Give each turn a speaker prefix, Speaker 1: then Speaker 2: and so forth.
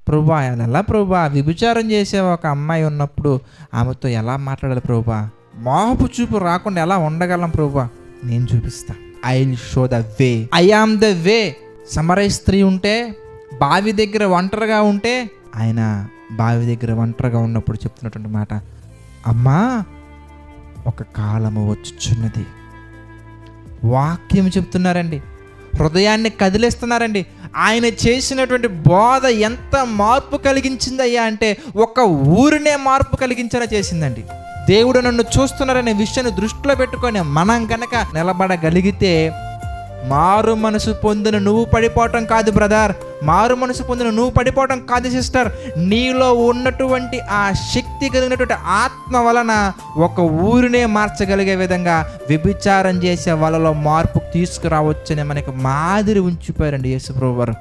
Speaker 1: ప్రభువా ఎలా ప్రభువా, వ్యభిచారం చేసే ఒక అమ్మాయి ఉన్నప్పుడు ఆమెతో ఎలా మాట్లాడాలి ప్రభువా, మోహపు చూపు రాకుండా ఎలా ఉండగలం ప్రభువా, నేను చూపిస్తా. I will show the way, I am the way. సమరయ స్త్రీ ఉంటే, బావి దగ్గర ఒంటరిగా ఉంటే, ఆయన బావి దగ్గర ఒంటరిగా ఉన్నప్పుడు చెప్తున్నటువంటి మాట, అమ్మా ఒక కాలము వచ్చుచున్నది. వాక్యం చెప్తున్నారండి, హృదయాన్ని కదిలిస్తున్నారండి. ఆయన చేసినటువంటి బోధ ఎంత మార్పు కలిగించిందయ్యా అంటే, ఒక ఊరినే మార్పు కలిగించేలా చేసిందండి. దేవుడు నన్ను చూస్తున్నారనే విషయాన్ని దృష్టిలో పెట్టుకొని మనం కనుక నిలబడగలిగితే, మారు మనసు పొందిన నువ్వు పడిపోవటం కాదు బ్రదర్, మారు మనసు పొందిన నువ్వు పడిపోవటం కాదు సిస్టర్, నీలో ఉన్నటువంటి ఆ శక్తి కలిగినటువంటి ఆత్మ వలన ఒక ఊరినే మార్చగలిగే విధంగా వ్యభిచారం చేసే వాళ్ళలో మార్పు తీసుకురావచ్చని మనకి మాదిరి ఉంచిపోయారండి యేసు ప్రభువు వారు.